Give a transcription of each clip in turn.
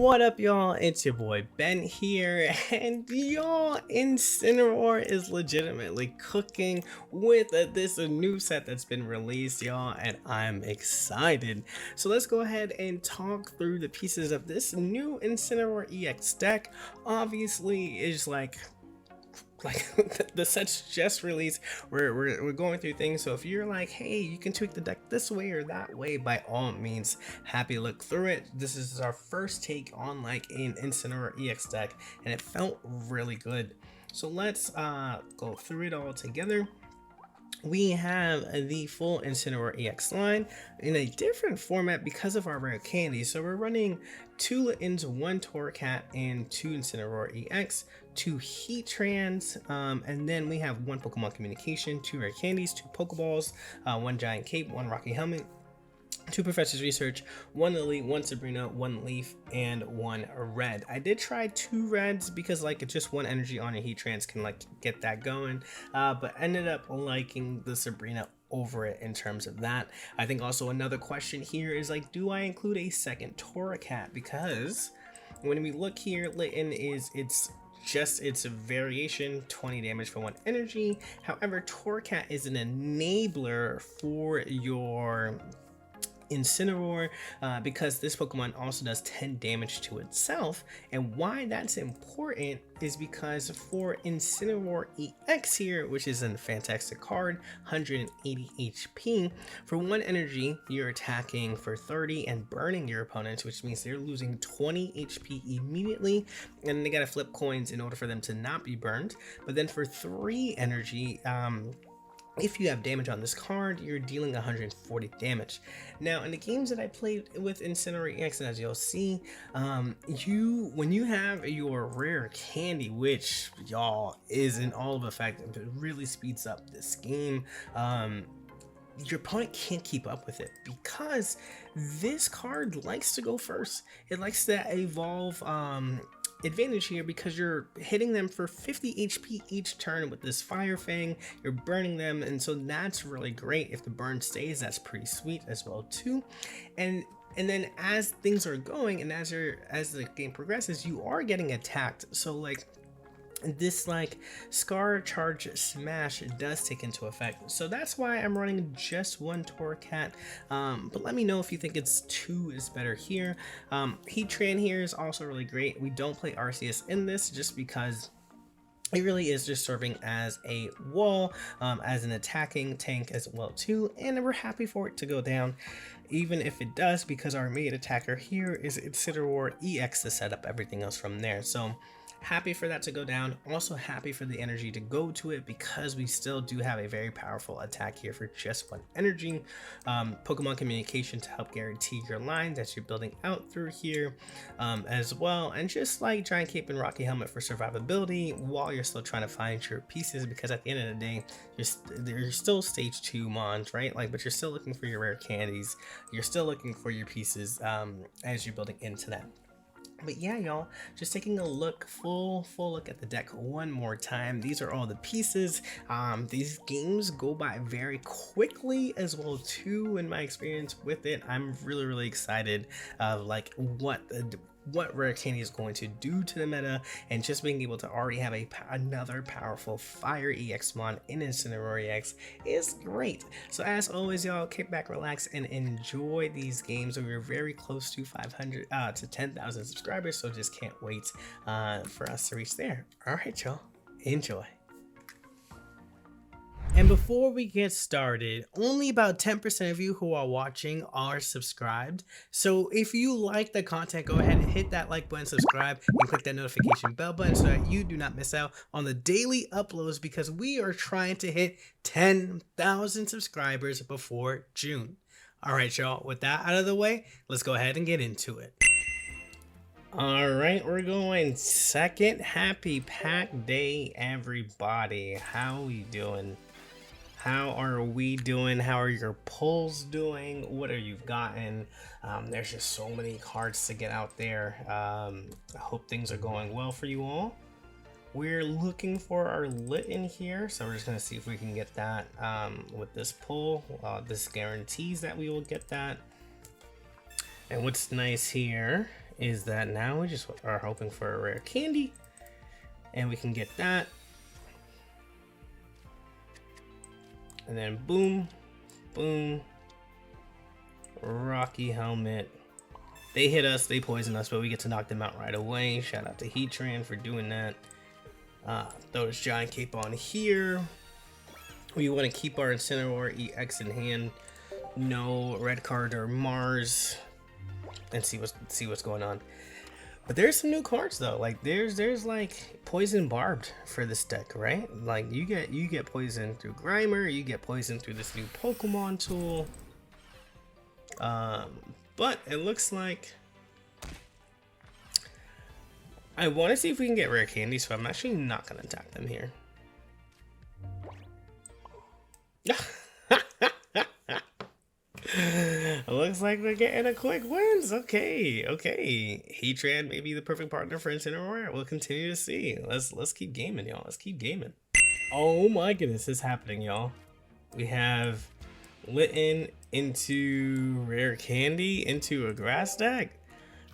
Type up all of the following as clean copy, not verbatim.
What up, y'all? It's your boy Ben here, and y'all, Incineroar is legitimately cooking with this new set that's been released, y'all, and I'm excited. So let's go ahead and talk through the pieces of this new Incineroar EX deck. Obviously, it's like the set's just released. We're going through things, so if you're like, hey, you can tweak the deck this way or that way, by all means, happy to look through it. This is our first take on like an Incineroar EX deck, and it felt really good. So let's go through it all together. We have the full Incineroar EX line in a different format because of our rare candy. So we're running 2 Littens, 1 Torracat, and 2 Incineroar EX, 2 Heatrans, and then we have 1 Pokemon Communication, 2 rare candies, 2 Pokeballs, 1 Giant Cape, 1 Rocky Helmet, 2 Professor's Research, 1 Lily, 1 Sabrina, 1 Leaf, and 1 Red. I did try 2 Reds because like it's just 1 energy on your Heatrans can like get that going, but ended up liking the Sabrina over it in terms of that. I think also another question here is like, do I include a second Torracat? Because when we look here, Litten is its a variation, 20 damage for 1 energy. However, Torracat is an enabler for your Incineroar because this Pokemon also does 10 damage to itself. And why that's important is because for Incineroar EX here, which is a fantastic card, 180 HP, for 1 energy you're attacking for 30 and burning your opponents, which means they're losing 20 HP immediately, and they gotta flip coins in order for them to not be burned. But then for 3 energy, if you have damage on this card, you're dealing 140 damage. Now, in the games that I played with Incineroar EX, and as you'll see, when you have your rare candy, which y'all is in all of effect, it really speeds up this game. Your opponent can't keep up with it because this card likes to go first. It likes to evolve advantage here because you're hitting them for 50 HP each turn with this Fire Fang. You're burning them, and so that's really great. If the burn stays, that's pretty sweet as well too. And then as things are going and as the game progresses, you are getting attacked. So like this like Scar Charge Smash does take into effect, so that's why I'm running just 1 Torracat, but let me know if you think it's 2 is better here. Heatran here is also really great. We don't play Arceus in this just because it really is just serving as a wall, as an attacking tank as well too, and we're happy for it to go down even if it does, because our main attacker here is Incineroar EX to set up everything else from there. So happy for that to go down. Also happy for the energy to go to it because we still do have a very powerful attack here for just 1 energy. Pokemon Communication to help guarantee your line that you're building out through here as well, and just like Giant Cape and Rocky Helmet for survivability while you're still trying to find your pieces, because at the end of the day you're still stage 2 mons, right? Like, but you're still looking for your rare candies, you're still looking for your pieces as you're building into that. But yeah, y'all, just taking a look, full look at the deck one more time. These are all the pieces. These games go by very quickly as well too, in my experience with it. I'm really excited of like what rare candy is going to do to the meta, and just being able to already have another powerful fire EX mon in Incineroar EX is great. So as always, y'all, kick back, relax, and enjoy these games. We're very close to 500 to 10,000 subscribers, so just can't wait for us to reach there. All right, y'all, enjoy. And before we get started, only about 10% of you who are watching are subscribed. So if you like the content, go ahead and hit that like button, subscribe, and click that notification bell button so that you do not miss out on the daily uploads, because we are trying to hit 10,000 subscribers before June. All right, y'all, with that out of the way, let's go ahead and get into it. All right, we're going second. Happy pack day, everybody. How we doing? How are we doing? How are your pulls doing? What are you gotten? There's just so many cards to get out there. I hope things are going well for you all. We're looking for our Litten here, so we're just gonna see if we can get that with this pull. This guarantees that we will get that. And what's nice here is that now we just are hoping for a rare candy, and we can get that. And then boom, boom, Rocky Helmet. They hit us, they poison us, but we get to knock them out right away. Shout out to Heatran for doing that. Throw this Giant Cape on here. We want to keep our Incineroar EX in hand. No red card or Mars, and see what's going on. But there's some new cards though. Like there's like Poison Barbed for this deck, right? Like you get poison through Grimer, you get poison through this new Pokemon tool. But it looks like I want to see if we can get rare candy, so I'm actually not gonna attack them here. Looks like we're getting a quick wins. Okay. Heatran may be the perfect partner for Incineroar. We'll continue to see. Let's keep gaming, y'all. Let's keep gaming. Oh my goodness, it's happening, y'all. We have Litten into rare candy into a grass deck.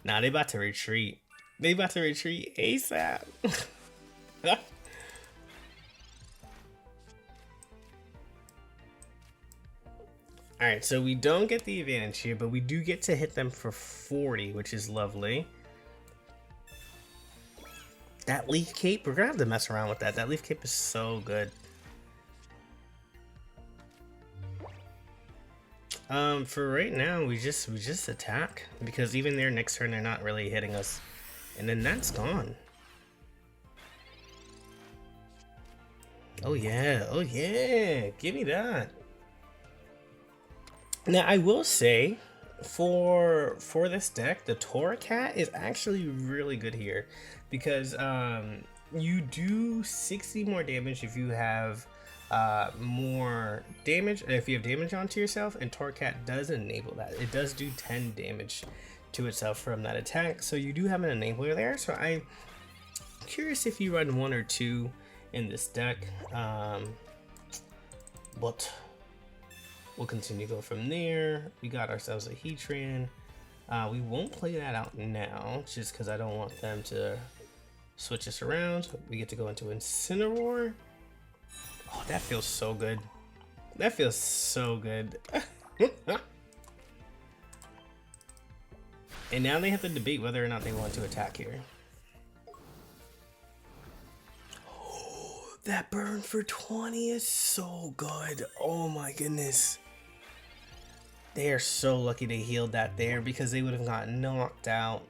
Nah, they about to retreat. They about to retreat ASAP. Alright, so we don't get the advantage here, but we do get to hit them for 40, which is lovely. That Leaf Cape, we're gonna have to mess around with that. That Leaf Cape is so good. For right now, we just attack, because even their next turn, they're not really hitting us. And then that's gone. Oh yeah, give me that. Now I will say, for this deck, the Torracat is actually really good here, because you do 60 more damage if you have more damage, if you have damage onto yourself, and Torracat does enable that. It does do 10 damage to itself from that attack, so you do have an enabler there. So I'm curious if you run 1 or 2 in this deck, but we'll continue to go from there. We got ourselves a Heatran. We won't play that out now, just because I don't want them to switch us around. We get to go into Incineroar. Oh, that feels so good. That feels so good. And now they have to debate whether or not they want to attack here. Oh, that burn for 20 is so good. Oh my goodness. They are so lucky they healed that there, because they would have gotten knocked out.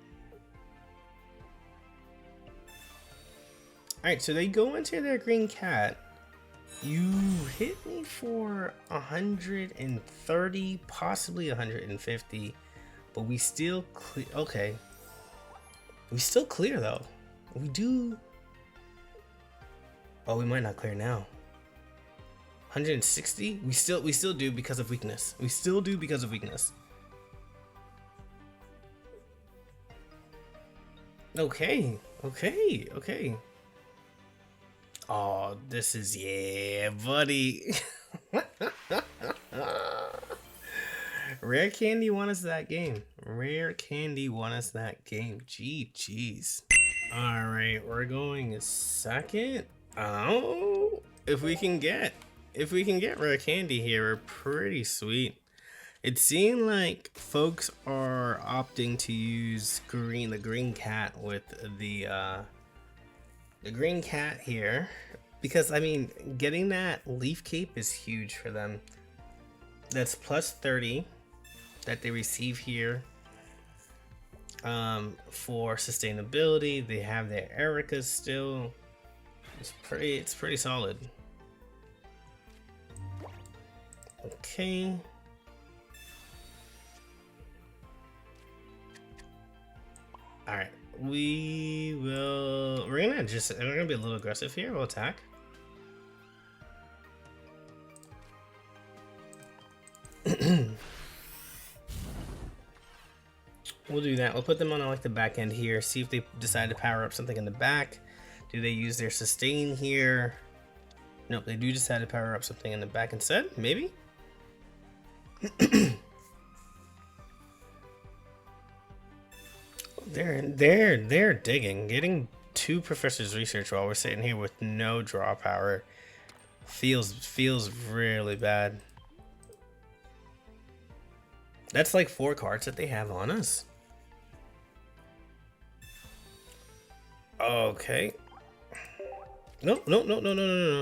Alright, so they go into their green cat. You hit me for 130, possibly 150, but we still clear. Okay, we still clear though. We do. Oh, we might not clear now. 160. We still do because of weakness. We still do because of weakness. Okay. Oh, this is, yeah, buddy. Rare Candy won us that game. Rare Candy won us that game. Jeez. All right, we're going second. Oh, if we can get Rare Candy here, we're pretty sweet. It seemed like folks are opting to use the green cat with the green cat here, because I mean, getting that Leaf Cape is huge for them. That's plus 30 that they receive here for sustainability. They have their Erica still. It's pretty solid. Okay. All right. We're gonna be a little aggressive here. We'll attack. We'll do that. We'll put them on like the back end here. See if they decide to power up something in the back. Do they use their sustain here? Nope, they do decide to power up something in the back instead. Maybe. They're digging. Getting 2 professors research while we're sitting here with no draw power feels really bad. That's like 4 cards that they have on us. Okay. No.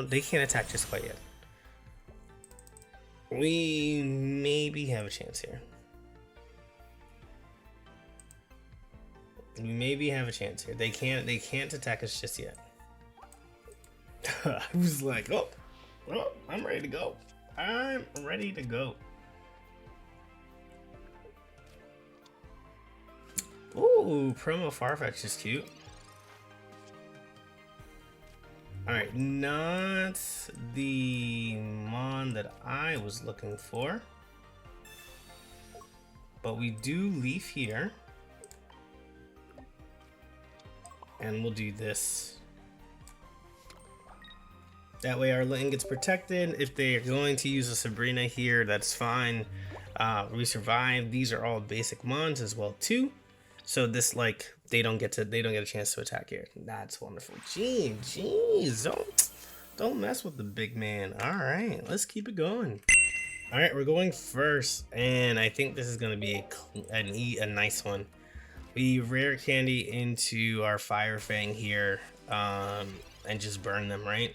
They can't attack just quite yet. We maybe have a chance here. We maybe have a chance here. They can't attack us just yet. I was like, oh, I'm ready to go. I'm ready to go. Ooh, promo Farfetch is cute. Alright, not the mon that I was looking for. But we do leaf here. And we'll do this. That way our lane gets protected. If they are going to use a Sabrina here, that's fine. We survive. These are all basic mons as well too. So this, like, they don't get a chance to attack here. That's wonderful. Jeez, don't mess with the big man. All right, let's keep it going. All right, we're going first, and I think this is gonna be a nice one. We rare candy into our Fire Fang here, and just burn them, right?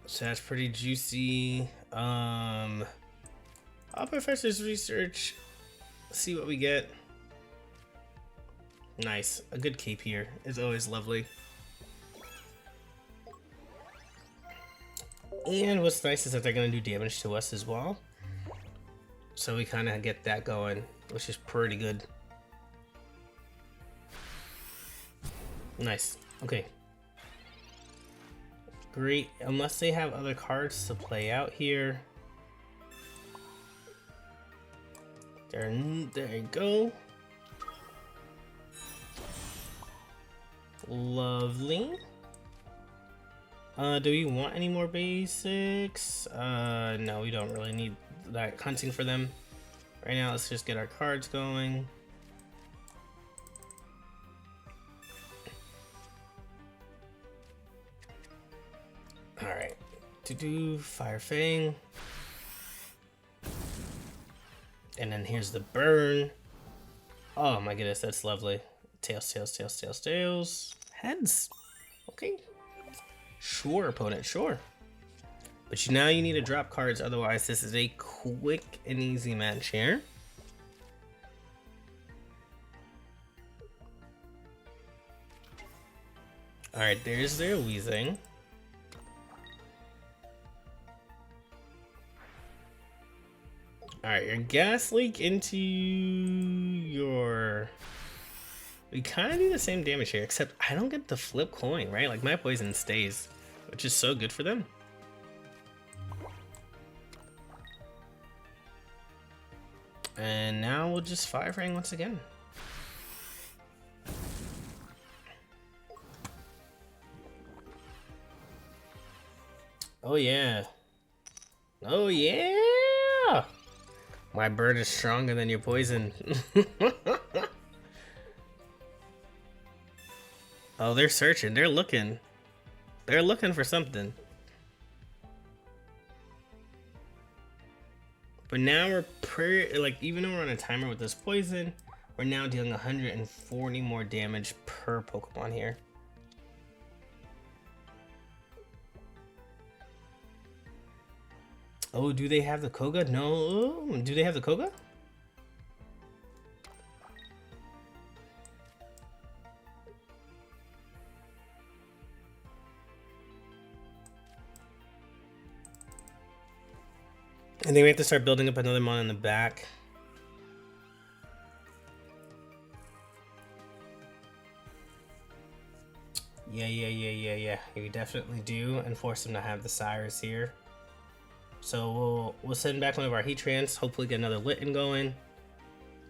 So that's pretty juicy. I'll Professor's Research. See what we get. Nice. A good cape here is always lovely. And what's nice is that they're going to do damage to us as well. So we kind of get that going, which is pretty good. Nice. Okay. Great. Unless they have other cards to play out here. There you go. Lovely. Do we want any more basics? No, we don't really need that hunting for them. Right now, let's just get our cards going. Alright. To Fire Fang. And then here's the burn. Oh my goodness, that's lovely. Tails. Heads. Okay. Sure, opponent, sure. But now you need to drop cards, otherwise this is a quick and easy match here. Alright, there's their Weezing. Alright, your gas leak into your... We kind of do the same damage here, except I don't get the flip coin, right? Like, my poison stays, which is so good for them. And now we'll just Fire Fang once again. Oh yeah. Oh yeah! My bird is stronger than your poison. Oh, they're searching. They're looking. They're looking for something. But now we're even though we're on a timer with this poison, we're now dealing 140 more damage per Pokemon here. Oh, do they have the Koga? No. Do they have the Koga? And then we have to start building up another mon in the back. Yeah. We definitely do, and force them to have the Cyrus here. So we'll send back one of our Heatrans, hopefully get another Litten going.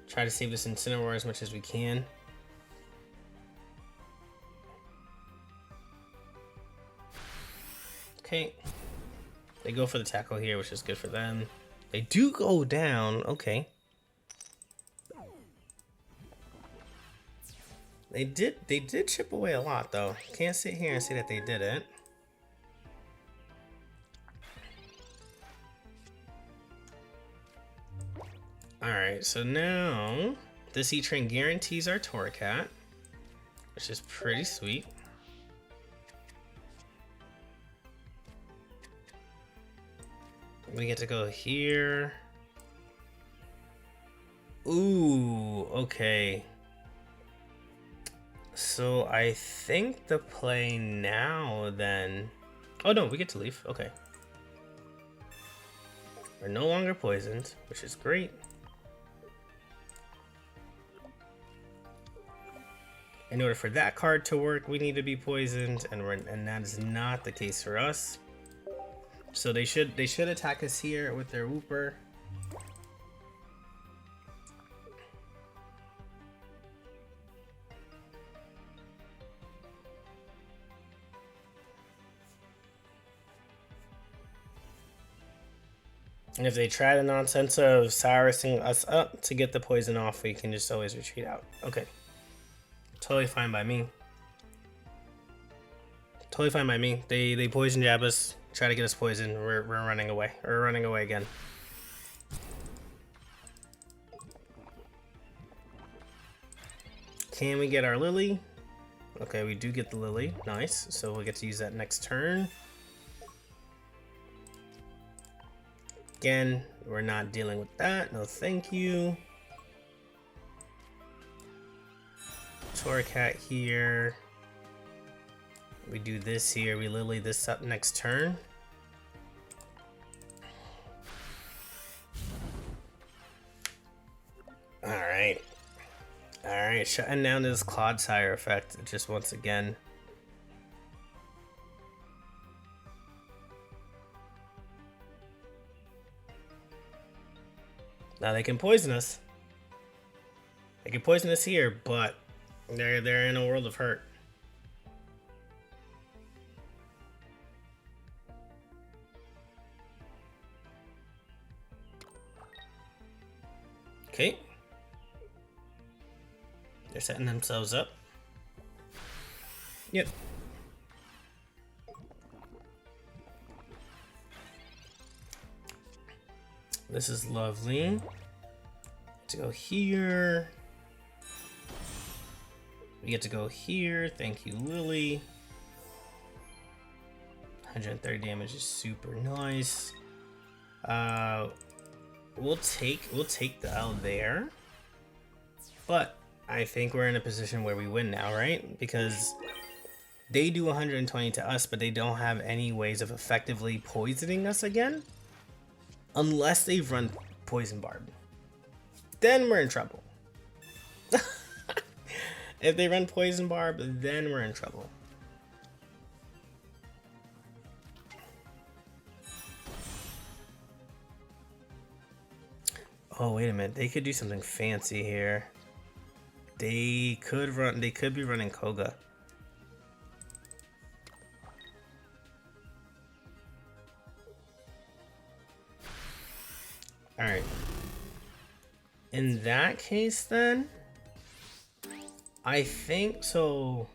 Try to save this Incineroar as much as we can. Okay. They go for the tackle here, which is good for them. They do go down. Okay. They did chip away a lot though. Can't sit here and say that they didn't. Alright, so now this E-Train guarantees our Torracat, which is pretty sweet. We get to go here. Ooh, okay. So I think the play now then... Oh no, we get to leave. Okay. We're no longer poisoned, which is great. In order for that card to work, we need to be poisoned, and that is not the case for us. So they should attack us here with their Wooper. And if they try the nonsense of Cyrusing us up to get the poison off, we can just always retreat out. Okay. Totally fine by me. Totally fine by me. They poison jab us, try to get us poisoned. We're running away. We're running away again. Can we get our Lily? Okay, we do get the Lily. Nice. So we'll get to use that next turn. Again, we're not dealing with that. No, thank you. Torracat here. We do this here. We Lily this up next turn. Alright. Alright, shutting down this Clodsire effect just once again. Now they can poison us. They can poison us here, but they're in a world of hurt. Okay. They're setting themselves up. Yep. This is lovely. To go here. We get to go here. Thank you, Lily. 130 damage is super nice. We'll take the L there. But I think we're in a position where we win now, right? Because they do 120 to us, but they don't have any ways of effectively poisoning us again. Unless they've run Poison Barb. Then we're in trouble. If they run Poison Barb, then we're in trouble. Oh, wait a minute. They could do something fancy here. They could be running Koga. Alright. In that case, then, I think so.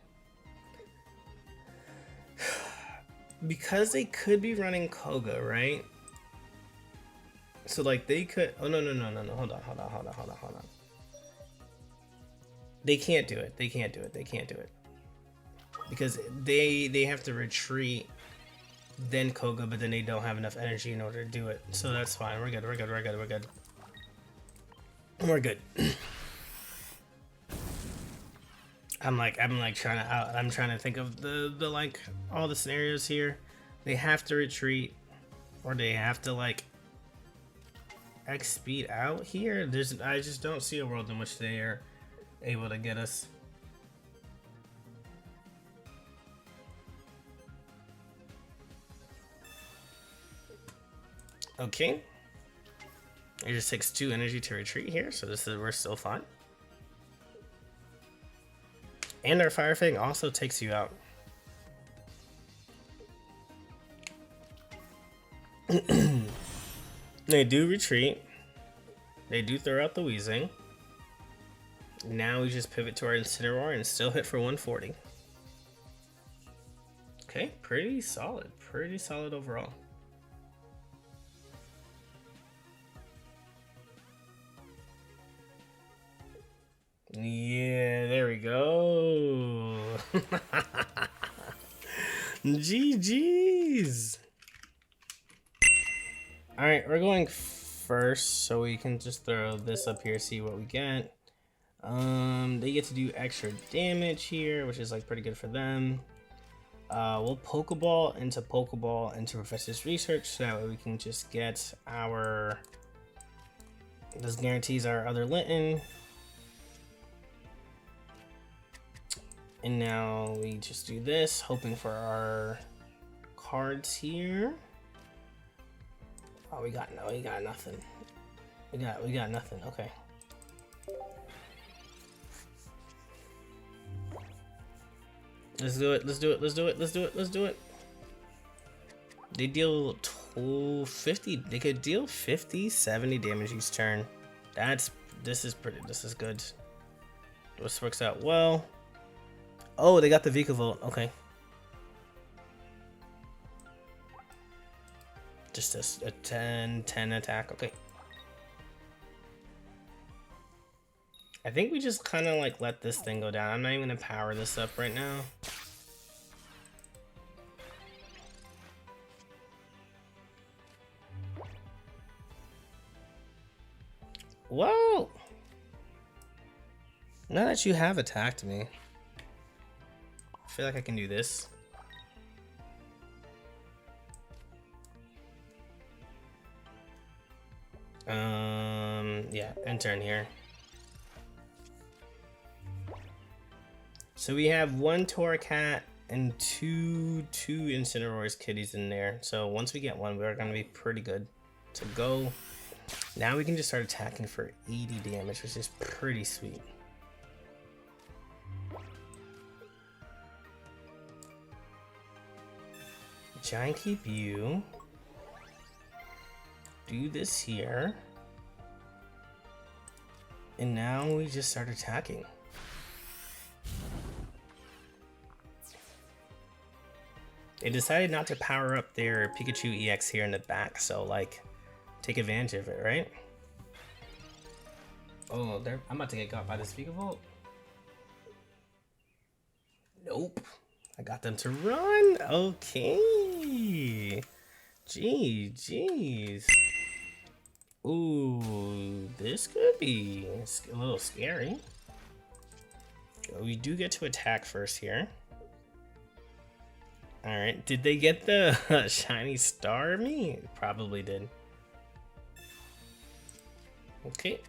Because they could be running Koga, right? So, like, they could. Oh, no. Hold on. They can't do it. They can't do it. Because they have to retreat, then Koga, but then they don't have enough energy in order to do it. So that's fine. We're good. I'm trying to think of the like all the scenarios here. They have to retreat, or they have to like X speed out here. I just don't see a world in which they are able to get us. Okay. It just takes 2 energy to retreat here, so we're still fine. And our Fire Fang also takes you out. They do retreat. They do throw out the Wheezing. Now we just pivot to our Incineroar and still hit for 140. Okay, pretty solid overall. Yeah, there we go. GG's. All right, we're going first, so we can just throw this up here, see what we get. They get to do extra damage here, which is like pretty good for them. We'll Pokeball into Professor's Research, so that way we can just get our. This guarantees our other Linton. And now we just do this, hoping for our cards here. Oh, we got nothing. We got nothing. Okay. Let's do it. They deal 50. They could deal 50, 70 damage each turn. This is good. This works out well. Oh, they got the Vikavolt. Okay. Just a 10 attack. Okay. I think we just kind of like let this thing go down. I'm not even gonna power this up right now. Whoa! Now that you have attacked me, I feel like I can do this. Yeah, end turn here. So we have one Torracat and two Incineroar's kitties in there. So once we get one, we're gonna be pretty good to go. Now we can just start attacking for 80 damage, which is pretty sweet. Giant keep you. Do this here. And now we just start attacking. They decided not to power up their Pikachu EX here in the back, so like, take advantage of it, right? Oh, I'm about to get got by this Vikavolt. Nope. I got them to run. Okay. GG's. Ooh, this could be a little scary. We do get to attack first here. Alright, did they get the shiny star me? Probably did. Okay.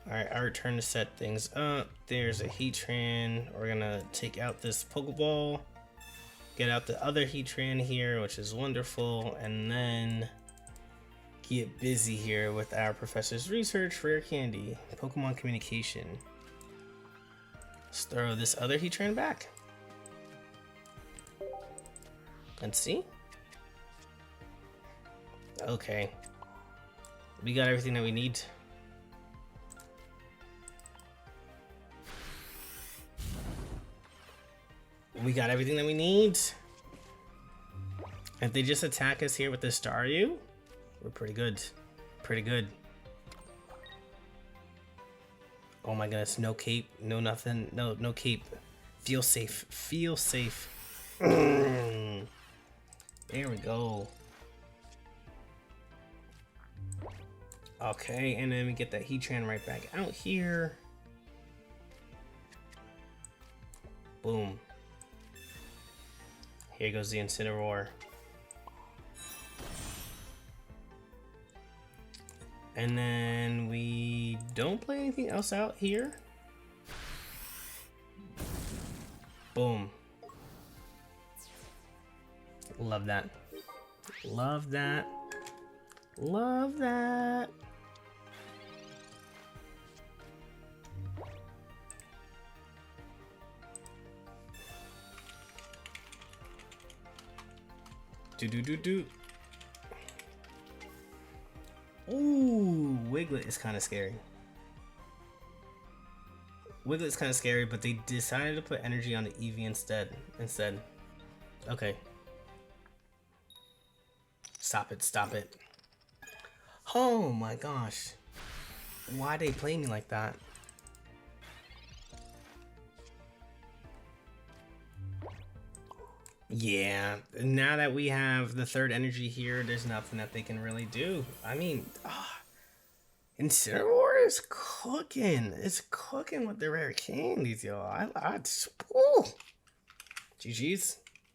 Alright, our turn to set things up. There's a Heatran. We're gonna take out this Pokeball. Get out the other Heatran here, which is wonderful. And then get busy here with our Professor's Research, Rare Candy, Pokemon Communication. Let's throw this other Heatran back. Let's see. Okay. We got everything that we need. We got everything that we need. If they just attack us here with the Staryu, we're pretty good. Pretty good. Oh my goodness, no cape, no nothing, no cape. Feel safe, feel safe. There we go. Okay, and then we get that Heatran right back out here. Boom. Here goes the Incineroar. And then we don't play anything else out here. Boom. Love that. Love that. Love that. Do. Ooh, Wiglet is kind of scary. Wiglet's kind of scary, but they decided to put energy on the Eevee instead. Okay. Stop it, stop it. Oh my gosh. Why they play me like that? Yeah, now that we have the third energy here, there's nothing that they can really do. I mean, Incineroar is cooking. It's cooking with the rare candies, yo. Ooh. GG's.